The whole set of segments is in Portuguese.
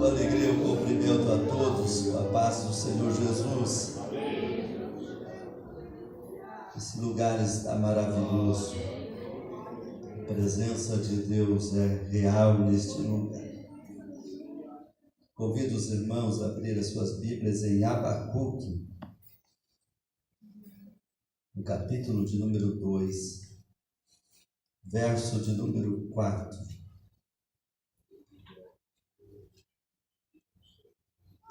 alegria, um cumprimento a todos, com a paz do Senhor Jesus. Esse lugar está maravilhoso. A presença de Deus é real neste lugar. Convido os irmãos a abrir as suas Bíblias em Abacuque, no capítulo de número 2, verso de número 4.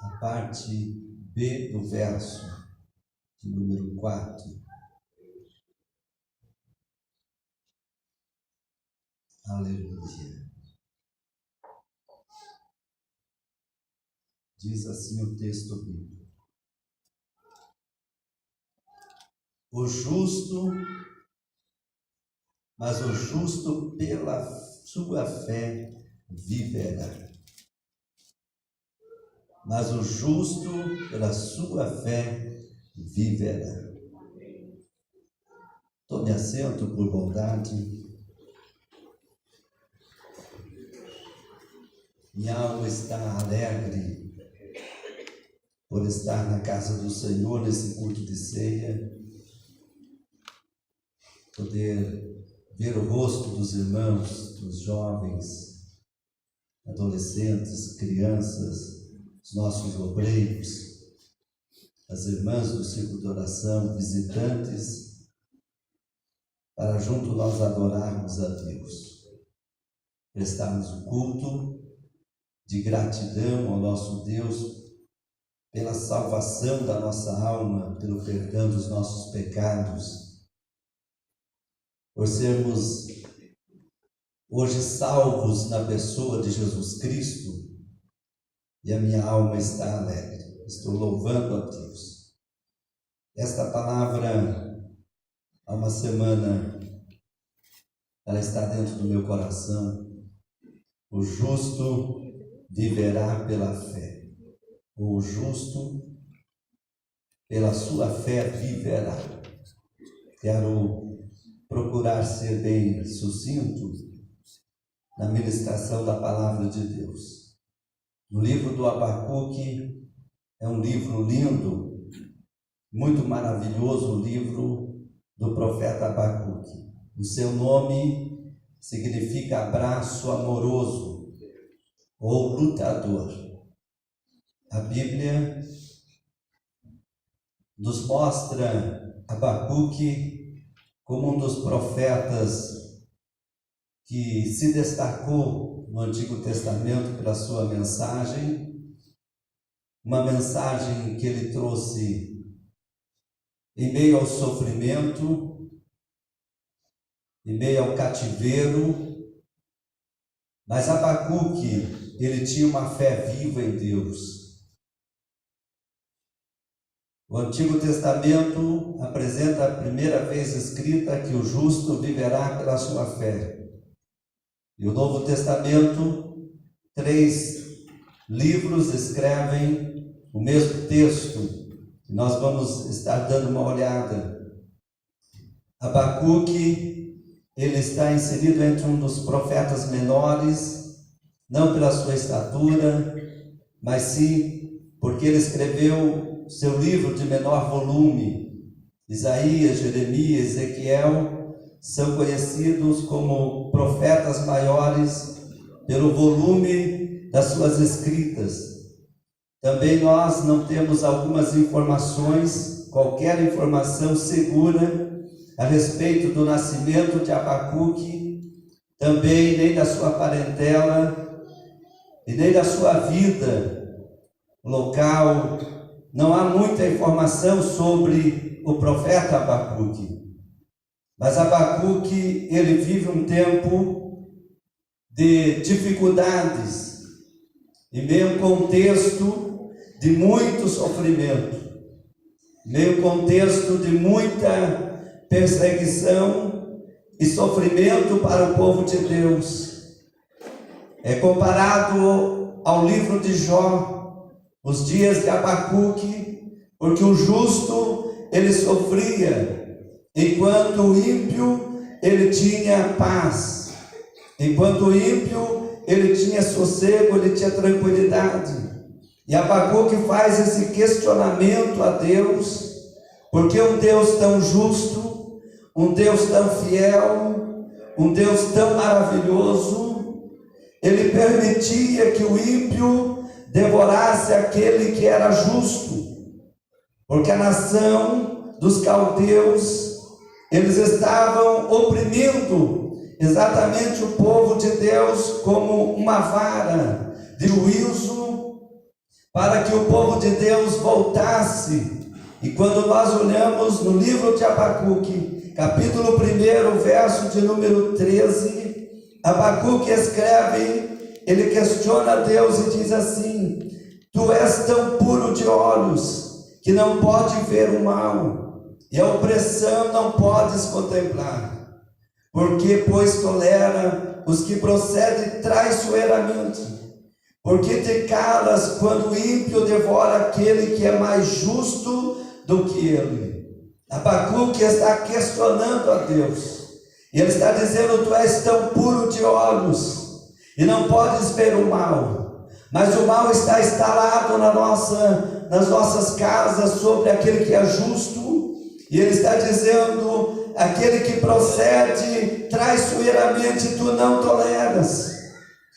A parte B do verso de número 4. Aleluia. Diz assim o texto bíblico: mas o justo pela sua fé viverá. Mas o justo pela sua fé viverá. Tome assento por bondade. Minha alma está alegre por estar na casa do Senhor nesse culto de ceia, poder ver o rosto dos irmãos, dos jovens, adolescentes, crianças, os nossos obreiros, as irmãs do círculo de oração, visitantes, para junto nós adorarmos a Deus, prestarmos o culto de gratidão ao nosso Deus pela salvação da nossa alma, pelo perdão dos nossos pecados, por sermos hoje salvos na pessoa de Jesus Cristo. E a minha alma está alegre, estou louvando a Deus. Esta palavra, há uma semana, ela está dentro do meu coração. O justo viverá pela fé. O justo, pela sua fé, viverá. Quero procurar ser bem sucinto na ministração da palavra de Deus. O livro do Abacuque é um livro lindo, muito maravilhoso, o livro do profeta Abacuque. O seu nome significa abraço amoroso ou lutador. A Bíblia nos mostra Abacuque como um dos profetas que se destacou no Antigo Testamento pela sua mensagem, uma mensagem que ele trouxe em meio ao sofrimento, em meio ao cativeiro, mas Abacuque, ele tinha uma fé viva em Deus. O Antigo Testamento apresenta a primeira vez escrita que o justo viverá pela sua fé. E o Novo Testamento, 3 livros escrevem o mesmo texto. Nós vamos estar dando uma olhada. Abacuque, ele está inserido entre um dos profetas menores, não pela sua estatura, mas sim porque ele escreveu seu livro de menor volume. Isaías, Jeremias, Ezequiel são conhecidos como profetas maiores pelo volume das suas escritas. Também nós não temos algumas informações, qualquer informação segura a respeito do nascimento de Abacuque, também nem da sua parentela e nem da sua vida local. Não há muita informação sobre o profeta Abacuque. Mas Abacuque, ele vive um tempo de dificuldades, em meio a um contexto de muito sofrimento, em meio a um contexto de muita perseguição e sofrimento para o povo de Deus. É comparado ao livro de Jó, os dias de Abacuque, porque o justo, ele sofria, enquanto o ímpio, ele tinha paz. Enquanto o ímpio, ele tinha sossego, ele tinha tranquilidade. E Abacuque faz esse questionamento a Deus, porque um Deus tão justo, um Deus tão fiel, um Deus tão maravilhoso, ele permitia que o ímpio devorasse aquele que era justo, porque a nação dos caldeus, eles estavam oprimindo exatamente o povo de Deus como uma vara de juízo, para que o povo de Deus voltasse. E quando nós olhamos no livro de Abacuque, capítulo 1, verso de número 13, Abacuque escreve, ele questiona Deus e diz assim: tu és tão puro de olhos, que não pode ver o mal, e a opressão não podes contemplar. Porque, pois, tolera os que procedem traiçoeiramente? Porque te calas quando o ímpio devora aquele que é mais justo do que ele? Abacuque está questionando a Deus. E ele está dizendo: tu és tão puro de olhos, e não podes ver o mal. Mas o mal está instalado nas nossas casas sobre aquele que é justo. E ele está dizendo: aquele que procede traiçoeiramente tu não toleras.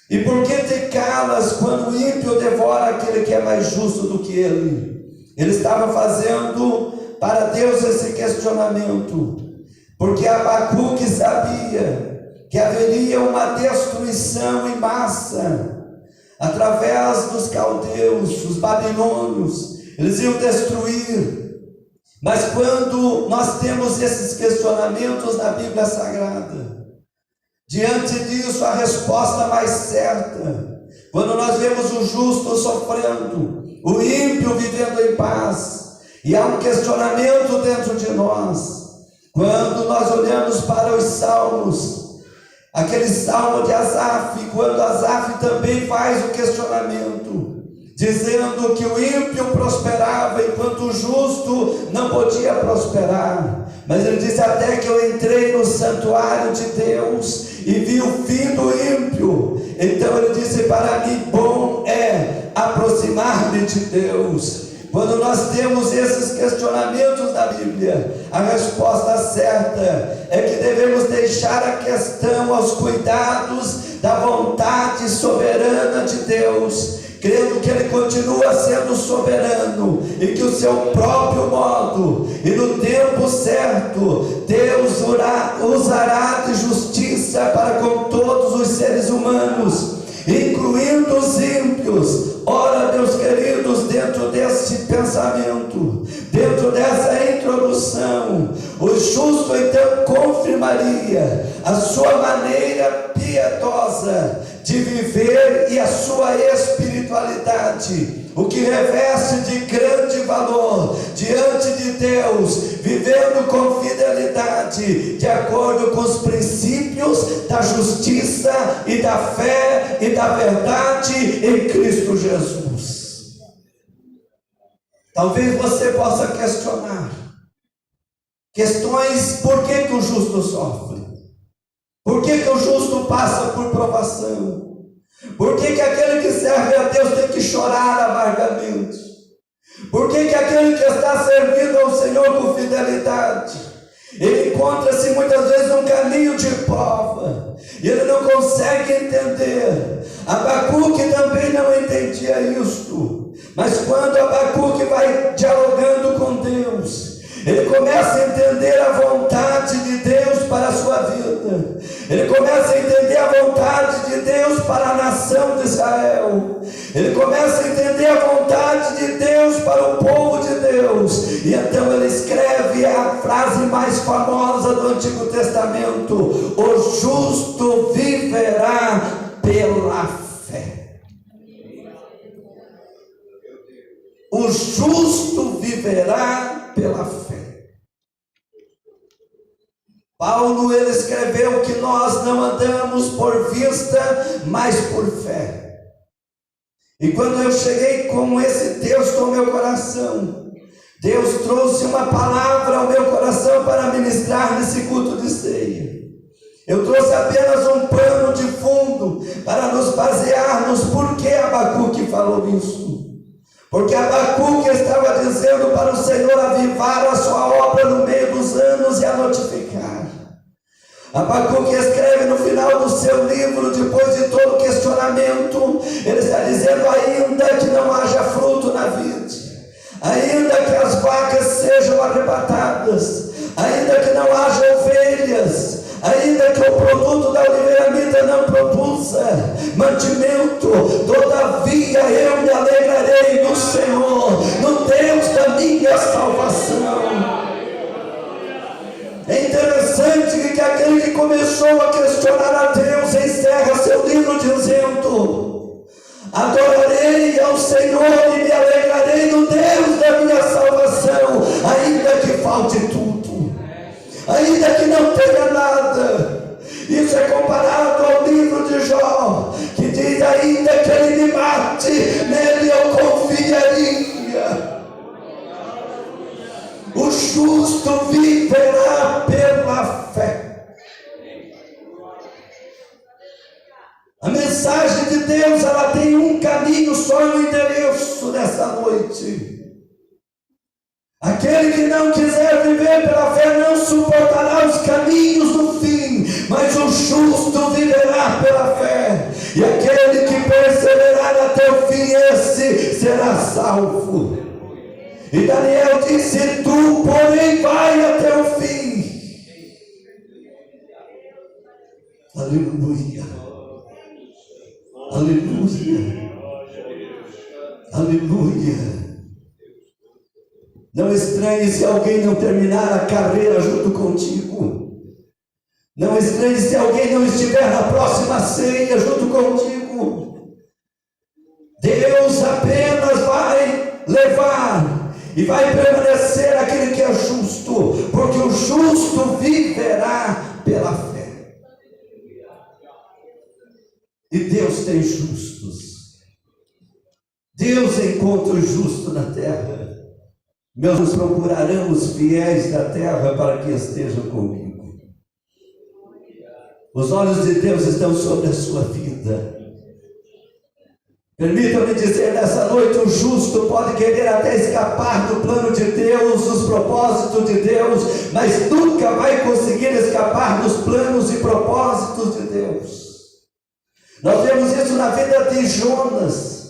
E por que te calas quando o ímpio devora aquele que é mais justo do que ele? Ele estava fazendo para Deus esse questionamento, porque Abacuque sabia que haveria uma destruição em massa através dos caldeus, os babilônios. Eles iam destruir. Mas quando nós temos esses questionamentos na Bíblia Sagrada, diante disso a resposta mais certa, quando nós vemos o justo sofrendo, o ímpio vivendo em paz, e há um questionamento dentro de nós, quando nós olhamos para os salmos, aquele salmo de Asaf, quando Asaf também faz o questionamento, dizendo que o ímpio prosperava enquanto o justo não podia prosperar. Mas ele disse: até que eu entrei no santuário de Deus e vi o fim do ímpio, então ele disse: para mim bom é aproximar-me de Deus. Quando nós temos esses questionamentos da Bíblia, a resposta certa é que devemos deixar a questão aos cuidados da vontade soberana de Deus, crendo que Ele continua sendo soberano e que o seu próprio modo e no tempo certo Deus usará de justiça para com todos os seres humanos, incluindo os ímpios. Ora, meus queridos, dentro desse pensamento, dentro dessa introdução, o justo então confirmaria a sua maneira piedosa de viver e a sua espiritualidade, o que reveste de grande valor diante de Deus, vivendo com fidelidade, de acordo com os princípios da justiça e da fé e da verdade em Cristo Jesus. Talvez você possa questionar questões: por que o justo sofre? Por que o justo passa por provação? Por que aquele que serve a Deus tem que chorar amargamente? Por que aquele que está servindo ao Senhor com fidelidade, ele encontra-se muitas vezes num caminho de prova, e ele não consegue entender? Abacuque também não entendia isto, mas quando Abacuque vai dialogando com Deus, ele começa a entender a vontade de Deus para a sua vida. Ele começa a entender a vontade de Deus para a nação de Israel. Ele começa a entender a vontade de Deus para o povo de Deus. E então ele escreve a frase mais famosa do Antigo Testamento: o justo viverá pela fé. O justo viverá pela fé. Paulo, ele escreveu que nós não andamos por vista, mas por fé. E quando eu cheguei com esse texto ao meu coração, Deus trouxe uma palavra ao meu coração para ministrar nesse culto de ceia. Eu trouxe apenas um pano de fundo para nos basearmos por que Abacuque falou isso. Porque Abacuque estava dizendo para o Senhor avivar a sua obra no meio dos anos e a notificar. Abacuque escreve no final do seu livro, depois de todo o questionamento, ele está dizendo: ainda que não haja fruto na vide, ainda que as vacas sejam arrebatadas, ainda que não haja ovelhas, ainda que o produto da oliveira não produza mantimento, todavia eu me alegrarei no Senhor, no Deus da minha salvação. É interessante que aquele que começou a questionar a Deus encerra seu livro dizendo: adorarei ao Senhor e me alegrarei no Deus da minha salvação, ainda que falte tudo, ainda que não tenha nada. Isso é comparado ao livro de Jó, que diz: ainda que ele me mate, nele eu confiaria. O justo viverá pela fé. A mensagem de Deus, ela tem um caminho só, no endereço nessa noite. Aquele que não quiser viver pela fé não suportará os caminhos do fim, mas o justo viverá pela fé. E aquele que perseverar até o fim, esse será salvo. E Daniel disse: tu, porém, vai até o fim. Aleluia. Aleluia. Aleluia. Não estranhe se alguém não terminar a carreira junto contigo. Não estranhe se alguém não estiver na próxima ceia junto contigo. Deus apenas vai levar e vai permanecer aquele que é justo, porque o justo viverá pela fé. E Deus tem justos. Deus encontra o justo na terra. Meus procurarão os fiéis da terra para que estejam comigo. Os olhos de Deus estão sobre a sua vida. Permita-me dizer nessa noite: o justo pode querer até escapar do plano de Deus, dos propósitos de Deus, mas nunca vai conseguir escapar dos planos e propósitos de Deus. Nós vemos isso na vida de Jonas.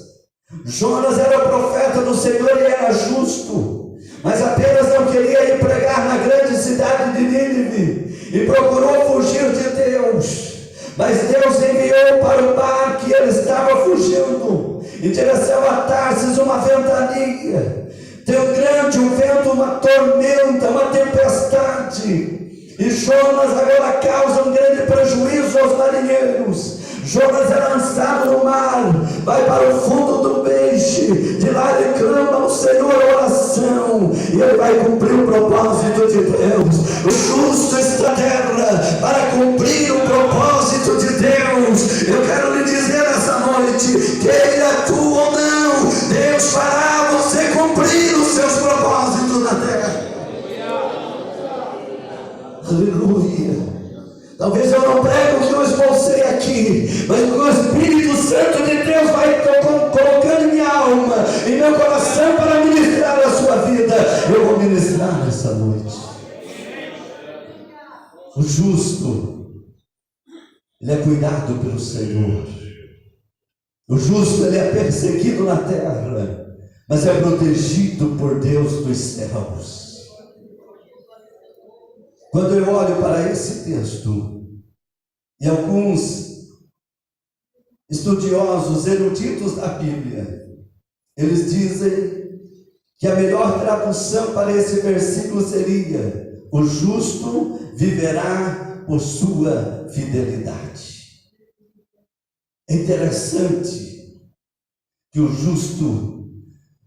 Jonas era o profeta do Senhor e era justo, mas apenas não queria ir pregar na grande cidade de Nínive e procurou fugir de Deus. Mas Deus enviou para o mar que ele estava fugindo, em direção a Tarsis, uma ventania. Tão grande um vento, uma tormenta, uma tempestade. E Jonas agora causa um grande prejuízo aos marinheiros. Jonas é lançado no mar, vai para o fundo do peixe. De lá ele clama ao Senhor oração, e ele vai cumprir o propósito de Deus. O justo está na terra para cumprir o propósito de Deus. Eu quero lhe dizer essa noite, queira tu ou não, Deus fará você cumprir os seus propósitos na terra. Aleluia. Talvez eu não prego o que eu esbocei aqui, mas o Espírito Santo de Deus vai colocando em minha alma, em meu coração, para ministrar a sua vida. Eu vou ministrar nessa noite. O justo, ele é cuidado pelo Senhor. O justo, ele é perseguido na terra, mas é protegido por Deus dos céus. Quando eu olho para esse texto, e alguns estudiosos, eruditos da Bíblia, eles dizem que a melhor tradução para esse versículo seria: o justo viverá por sua fidelidade. É interessante que o justo,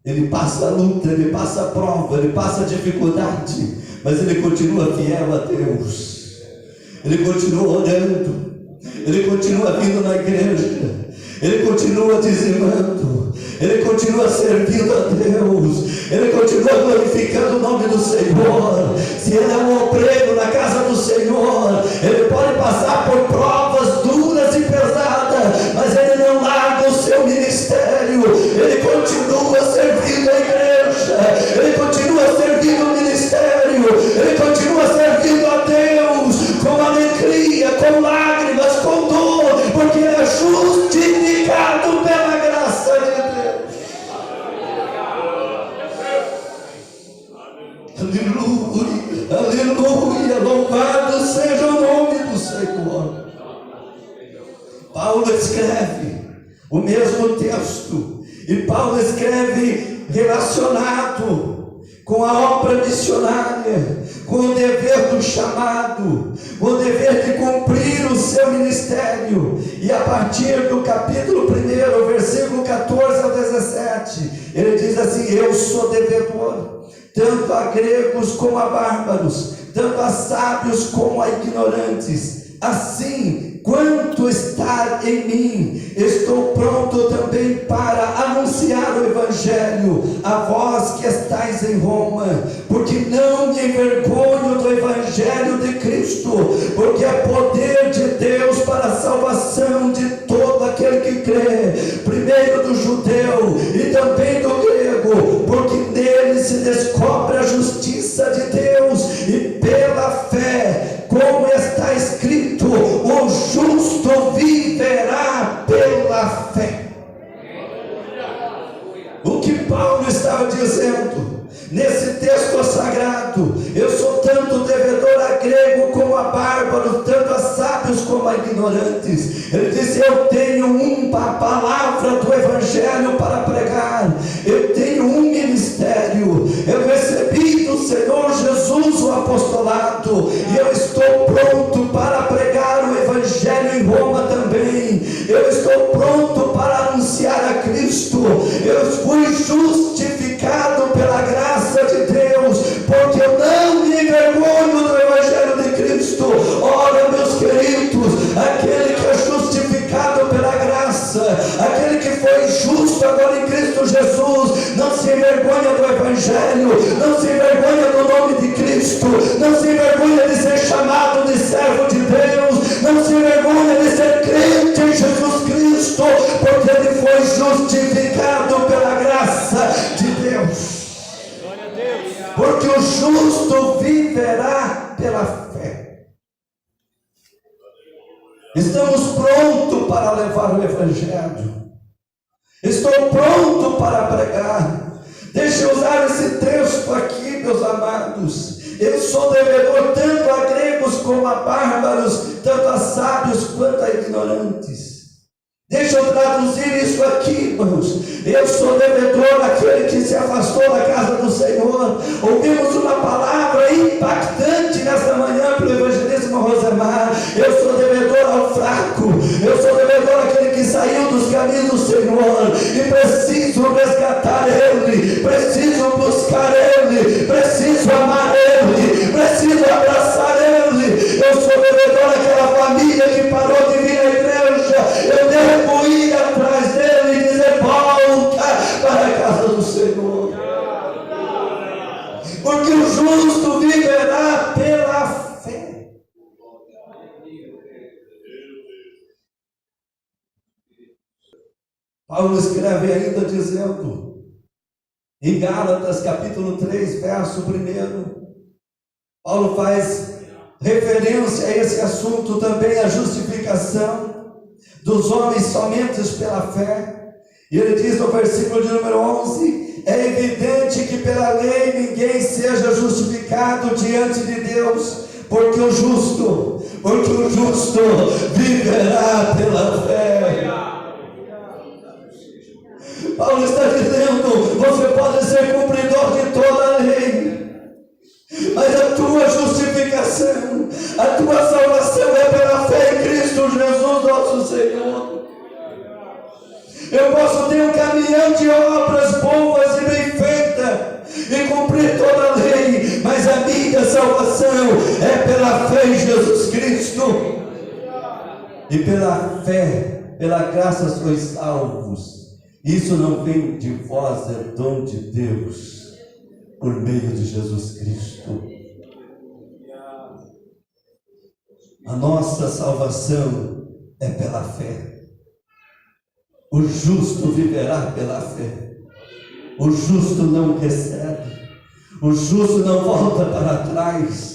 ele passa a luta, ele passa a prova, ele passa a dificuldade, mas ele continua fiel a Deus. Ele continua orando, ele continua vindo na igreja, ele continua dizimando, ele continua servindo a Deus, ele continua glorificando o nome do Senhor. Se ele é um obreiro na casa do Senhor, ele pode passar por provas duras e pesadas, mas ele não larga o seu ministério, ele continua servindo a igreja, ele continua servindo o ministério, ele continua servindo a Deus com alegria, com lágrimas, com dor, porque ele é justificado pela graça de Deus. Aleluia, aleluia, louvado seja o nome do Senhor. Paulo escreve o mesmo texto, e Paulo escreve relacionado com a obra missionária, com o dever do chamado, com o dever de cumprir o seu ministério. E a partir do capítulo 1, versículo 14 ao 17, ele diz assim: eu sou devedor, tanto a gregos como a bárbaros, tanto a sábios como a ignorantes. Assim, quanto está em mim, estou pronto também para anunciar o Evangelho a vós que estáis em Roma, porque não me envergonho do Evangelho de Cristo, porque é poder de Deus para a salvação de todo aquele que crê, primeiro do judeu e também do grego, porque nele se descobre a justiça de Deus, e pela fé, como está escrito, o justo viverá pela fé. O que Paulo estava dizendo nesse texto sagrado: eu sou tanto devedor a grego como a bárbaro, tanto a sábios como a ignorantes. Ele disse: eu tenho uma palavra do Evangelho para pregar, eu tenho um ministério, eu recebi do Senhor Jesus o apostolado, e eu estou pronto para pregar o Evangelho em Roma também. Eu estou pronto para anunciar a Cristo. Eu fui justificado pela graça de Deus, porque eu não me envergonho do Evangelho de Cristo. Ora, meus queridos, aquele que é justificado pela graça, aquele que foi justo agora em Cristo Jesus, não se envergonha do Evangelho, não se envergonha do nome de Cristo, não se envergonha de ser chamado de servo de Deus, não se envergonha de ser crente em Jesus Cristo, porque ele foi justificado pela graça de Deus. Porque o justo viverá pela fé. Estamos prontos para levar o Evangelho. Estou pronto para pregar. Deixa eu usar esse texto aqui, meus amados. Eu sou devedor tanto a gregos como a bárbaros, tanto a sábios quanto a ignorantes. Deixa eu traduzir isso aqui, irmãos. Eu sou devedor àquele que se afastou da casa do Senhor. Ouvimos uma palavra impactante nesta manhã pelo evangelista Rosemar. Eu sou devedor ao fraco. Eu sou devedor àquele que saiu dos caminhos do Senhor, e preciso resgatar ele, preciso buscar ele, preciso amar ele, preciso abraçar ele. Eu sou devedor àquela família que parou de vir à igreja. Eu devo ir atrás dele e dizer: volta para a casa do Senhor, porque o justo viverá pela fé. Paulo escreve ainda dizendo, em Gálatas capítulo 3, verso 1, Paulo faz referência a esse assunto também, a justificação dos homens somente pela fé. E ele diz no versículo de número 11: é evidente que pela lei ninguém seja justificado diante de Deus, porque o justo viverá pela fé. Paulo está dizendo: você pode ser cumpridor de toda a lei, mas a tua justificação, a tua salvação é pela fé em Cristo Jesus nosso Senhor. Eu posso ter um caminhão de obras boas e bem feitas e cumprir toda a lei, mas a minha salvação é pela fé em Jesus Cristo. E pela fé, pela graça sois salvos, Isso não vem de vós, é dom de Deus, por meio de Jesus Cristo. A nossa salvação é pela fé. O justo viverá pela fé. O justo não recebe. O justo não volta para trás.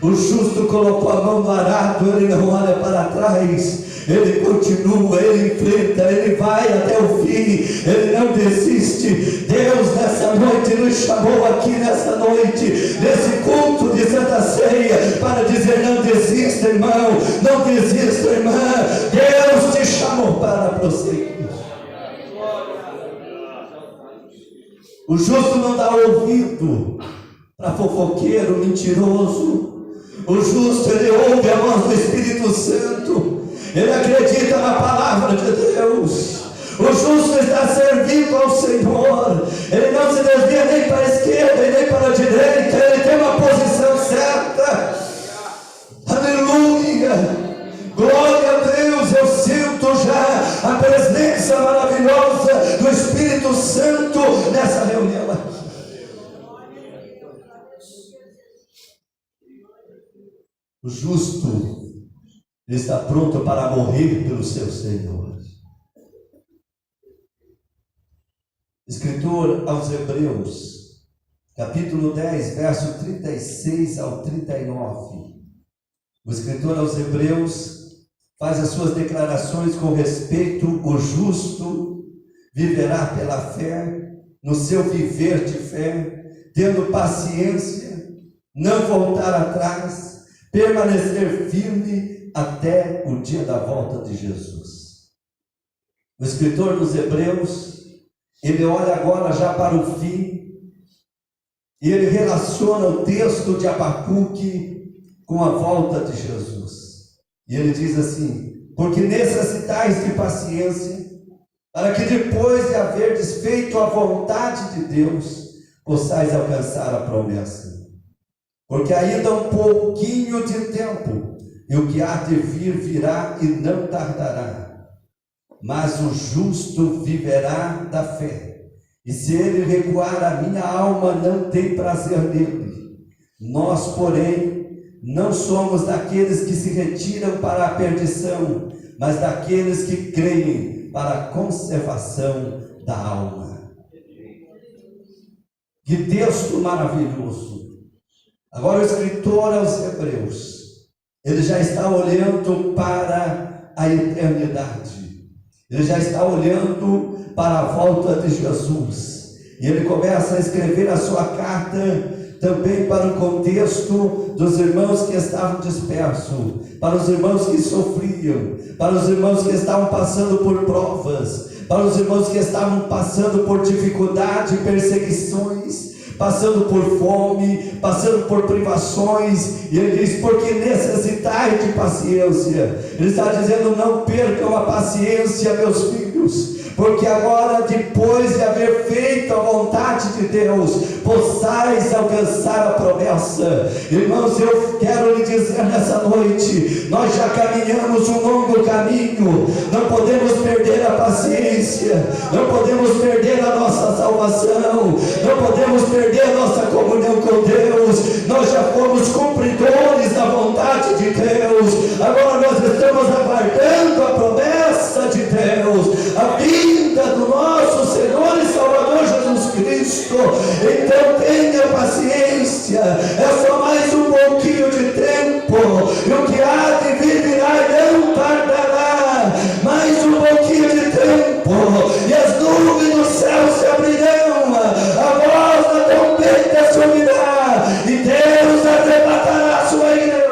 O justo colocou a mão no arado, ele não olha para trás. Ele continua, ele enfrenta, ele vai até o fim, ele não desiste. Deus nessa noite nos chamou aqui nessa noite, nesse culto de Santa Ceia, para dizer: não desista, irmão, não desista, irmã. Deus te chamou para prosseguir. O justo não dá ouvido para fofoqueiro, mentiroso. O justo, ele ouve a voz do Espírito Santo. Ele acredita na palavra de Deus. O justo está servindo ao Senhor. Ele não se desvia nem para a esquerda e nem para a direita. Ele tem uma posição certa. Aleluia. Glória a Deus. Eu sinto já a presença maravilhosa do Espírito Santo nessa reunião. O justo está pronto para morrer pelo seu Senhor. Escritor aos Hebreus, capítulo 10, verso 36 ao 39. O escritor aos Hebreus faz as suas declarações com respeito ao justo viverá pela fé, no seu viver de fé, tendo paciência, não voltar atrás, permanecer firme até o dia da volta de Jesus. O escritor dos Hebreus, ele olha agora já para o fim, e ele relaciona o texto de Abacuque com a volta de Jesus. E ele diz assim: porque necessitais de paciência, para que depois de haverdes feito a vontade de Deus, possais alcançar a promessa. Porque ainda um pouquinho de tempo, e o que há de vir virá e não tardará. Mas o justo viverá da fé, e se ele recuar, a minha alma não tem prazer nele. Nós, porém, não somos daqueles que se retiram para a perdição, mas daqueles que creem para a conservação da alma. Que texto maravilhoso! Agora o escritor aos Hebreus, ele já está olhando para a eternidade, ele já está olhando para a volta de Jesus, e ele começa a escrever a sua carta também para o contexto dos irmãos que estavam dispersos, para os irmãos que sofriam, para os irmãos que estavam passando por provas, para os irmãos que estavam passando por dificuldade e perseguições, passando por fome, passando por privações. E ele diz: porque necessitais de paciência. Ele está dizendo: não percam a paciência, meus filhos, porque agora, depois de haver feito a vontade de Deus, possais alcançar a promessa. Irmãos, eu quero lhe dizer nessa noite, nós já caminhamos um longo caminho, não podemos perder a paciência, não podemos perder a nossa salvação, não podemos perder a nossa comunhão com Deus. Nós já fomos cumpridores da vontade de Deus, agora nós estamos aguardando a promessa de Deus, a vinda do nosso Senhor e Salvador Jesus Cristo. Então tenha paciência, é só mais um pouquinho de tempo, e o que há de vir virá e não tardará. Mais um pouquinho de tempo, e as nuvens do céu se abrirão, a voz da trombeta se ouvirá, e Deus arrebatará a sua igreja.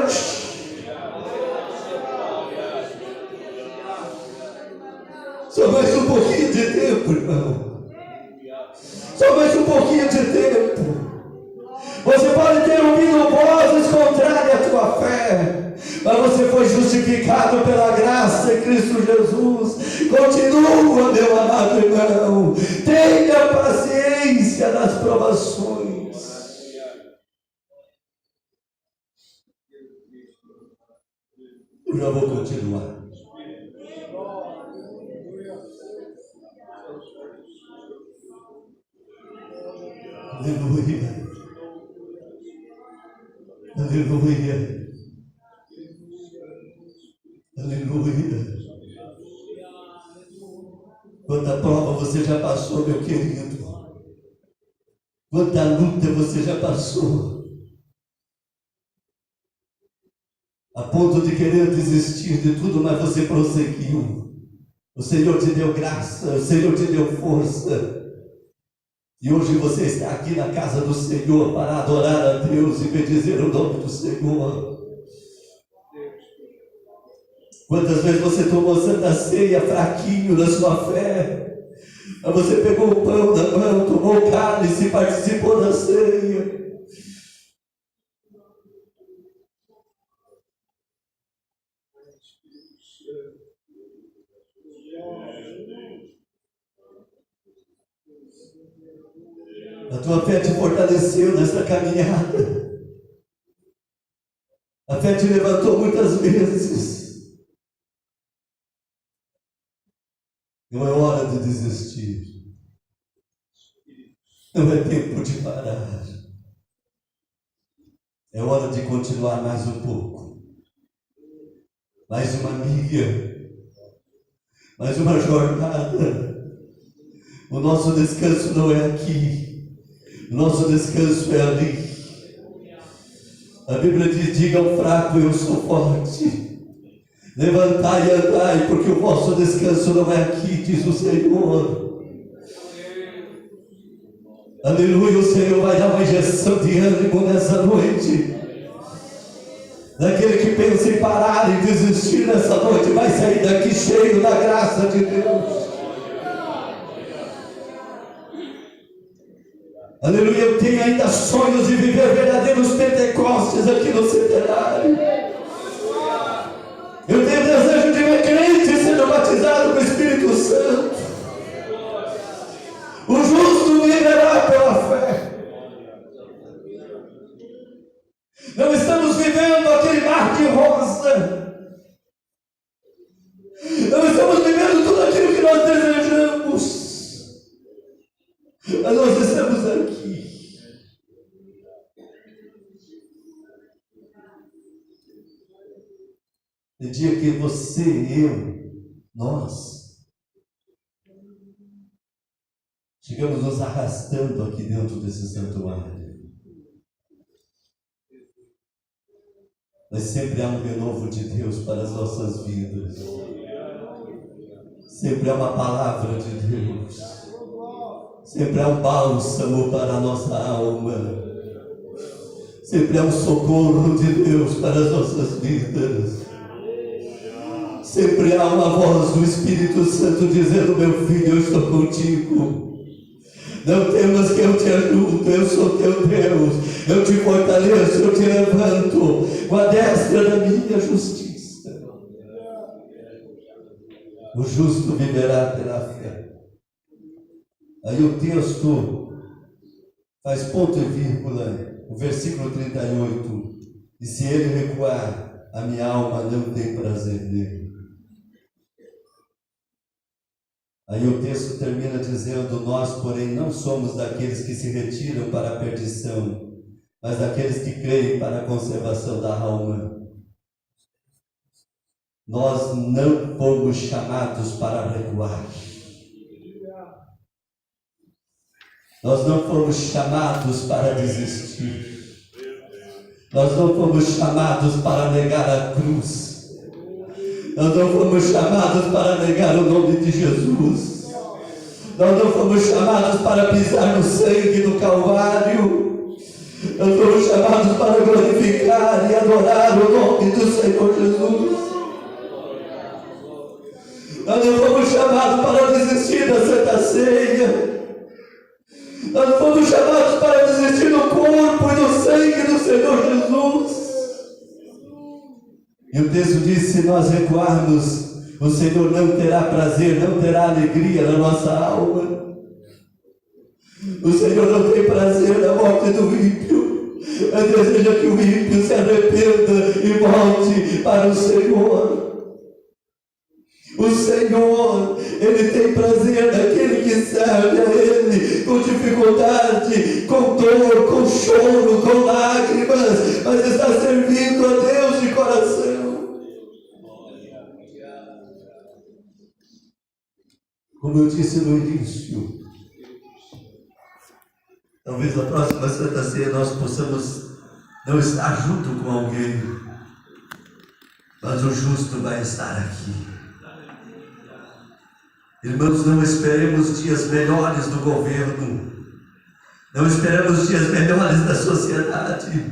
Só mais um pouquinho de tempo, irmão. Só mais um pouquinho de tempo. Você pode ter ouvido vozes contrárias à tua fé, mas você foi justificado pela graça em Cristo Jesus. Continua, meu amado irmão. Tenha paciência nas provações. Eu já vou continuar. Aleluia. Aleluia. Aleluia. Quanta prova você já passou, meu querido. Quanta luta você já passou. A ponto de querer desistir de tudo, mas você prosseguiu. O Senhor te deu graça, o Senhor te deu força. E hoje você está aqui na casa do Senhor para adorar a Deus e bendizer o nome do Senhor. Quantas vezes você tomou Santa Ceia fraquinho na sua fé? Mas você pegou o pão da mão, tomou o cálice e participou da ceia. A tua fé te fortaleceu nessa caminhada. A fé te levantou muitas vezes. Não é hora de desistir. Não é tempo de parar. É hora de continuar mais um pouco. Mais uma milha. Mais uma jornada. O nosso descanso não é aqui. O nosso descanso é ali. A Bíblia diz: diga ao fraco, eu sou forte. Levantai e andai, porque o vosso descanso não é aqui, diz o Senhor. Aleluia, o Senhor vai dar uma injeção de ânimo nessa noite. Daquele que pensa em parar e desistir nessa noite, vai sair daqui cheio da graça de Deus. Aleluia, eu tenho ainda sonhos de viver verdadeiros Pentecostes aqui no Centenário. Eu tenho desejo de ver crente sendo batizado com o Espírito Santo. O justo viverá pela fé. Não estamos vivendo aquele mar de rosa. Não estamos vivendo tudo aquilo que nós desejamos. Mas nós estamos aqui. No dia que você, eu, nós chegamos nos arrastando aqui dentro desse santuário. Mas sempre há um renovo de Deus para as nossas vidas. Sempre há uma palavra de Deus. Sempre há um bálsamo para a nossa alma. Sempre há um socorro de Deus para as nossas vidas. Sempre há uma voz do Espírito Santo dizendo: meu filho, eu estou contigo. Não temas que eu te ajudo, eu sou teu Deus. Eu te fortaleço, eu te levanto com a destra da minha justiça. O justo viverá pela fé. Aí o texto faz ponto e vírgula, o versículo 38. E se ele recuar, a minha alma não tem prazer nele. Aí o texto termina dizendo: nós, porém, não somos daqueles que se retiram para a perdição, mas daqueles que creem para a conservação da alma. Nós não fomos chamados para recuar. Nós não fomos chamados para desistir. Nós não fomos chamados para negar a cruz. Nós não fomos chamados para negar o nome de Jesus. Nós não fomos chamados para pisar no sangue do Calvário. Nós fomos chamados para glorificar e adorar o nome do Senhor Jesus. Nós não fomos chamados para desistir da Santa Ceia. Nós não fomos chamados para desistir do corpo e do sangue do Senhor Jesus. E o texto diz: se nós recuarmos, o Senhor não terá prazer, não terá alegria na nossa alma. O Senhor não tem prazer na morte do ímpio, mas deseja que o ímpio se arrependa e volte para o Senhor. O Senhor, Ele tem prazer naquele que serve a Ele com dificuldade, dificuldade, com dor, com choro, com lágrimas, mas está servindo a Deus de coração. Como eu disse no início, talvez na próxima Santa Ceia nós possamos não estar junto com alguém, mas o justo vai estar aqui. Irmãos, não esperemos dias melhores do governo, não esperemos dias melhores da sociedade,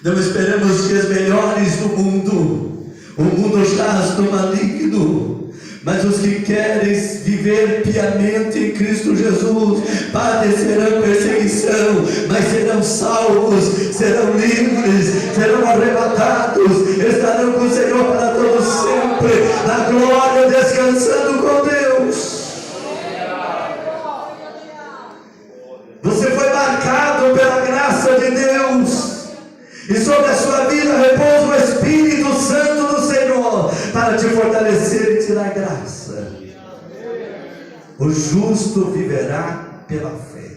não esperemos dias melhores do mundo. O mundo jaz no maligno, mas os que querem viver piamente em Cristo Jesus padecerão perseguição, mas serão salvos, serão livres, serão arrebatados, estarão com o Senhor para todo sempre, na glória, descansando com Deus. Você foi marcado pela graça de Deus, e sobre a sua vida repousa o Espírito Santo do Senhor para te fortalecer e te dar graça. O justo viverá pela fé.